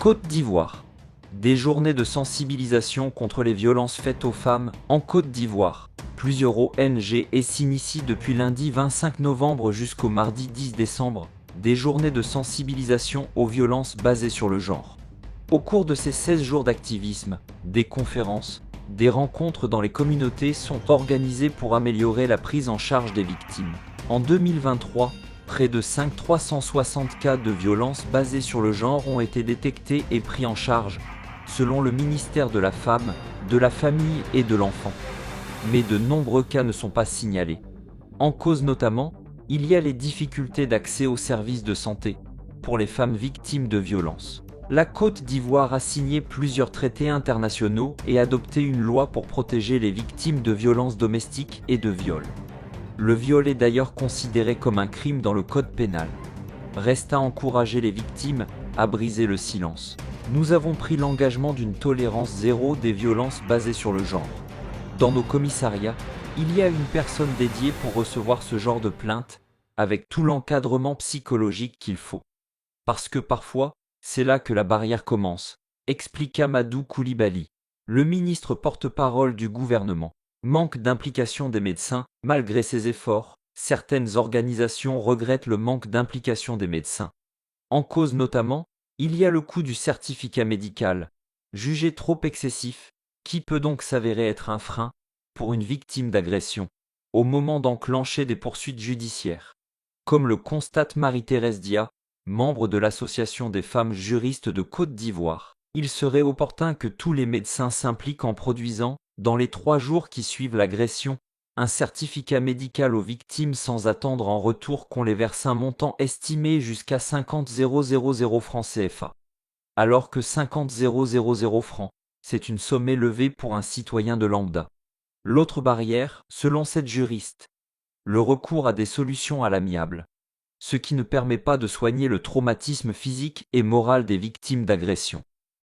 Côte d'Ivoire. Des journées de sensibilisation contre les violences faites aux femmes en Côte d'Ivoire. Plusieurs ONG s'initient depuis lundi 25 novembre jusqu'au mardi 10 décembre, des journées de sensibilisation aux violences basées sur le genre. Au cours de ces 16 jours d'activisme, des conférences, des rencontres dans les communautés sont organisées pour améliorer la prise en charge des victimes. En 2023, près de 360 cas de violences basées sur le genre ont été détectés et pris en charge, selon le ministère de la Femme, de la Famille et de l'Enfant. Mais de nombreux cas ne sont pas signalés. En cause notamment, il y a les difficultés d'accès aux services de santé pour les femmes victimes de violences. La Côte d'Ivoire a signé plusieurs traités internationaux et adopté une loi pour protéger les victimes de violences domestiques et de viol. Le viol est d'ailleurs considéré comme un crime dans le code pénal. Reste à encourager les victimes à briser le silence. Nous avons pris l'engagement d'une tolérance zéro des violences basées sur le genre. Dans nos commissariats, il y a une personne dédiée pour recevoir ce genre de plainte, avec tout l'encadrement psychologique qu'il faut. Parce que parfois, c'est là que la barrière commence, explique Amadou Koulibaly, le ministre porte-parole du gouvernement. Manque d'implication des médecins. Malgré ces efforts, certaines organisations regrettent le manque d'implication des médecins. En cause notamment, il y a le coût du certificat médical, jugé trop excessif, qui peut donc s'avérer être un frein pour une victime d'agression, au moment d'enclencher des poursuites judiciaires. Comme le constate Marie-Thérèse Dia, membre de l'Association des femmes juristes de Côte d'Ivoire, il serait opportun que tous les médecins s'impliquent en produisant, dans les 3 jours qui suivent l'agression, un certificat médical aux victimes sans attendre en retour qu'on les verse un montant estimé jusqu'à 50 000 francs CFA. Alors que 50 000 francs, c'est une somme élevée pour un citoyen de lambda. L'autre barrière, selon cette juriste, le recours à des solutions à l'amiable, ce qui ne permet pas de soigner le traumatisme physique et moral des victimes d'agression.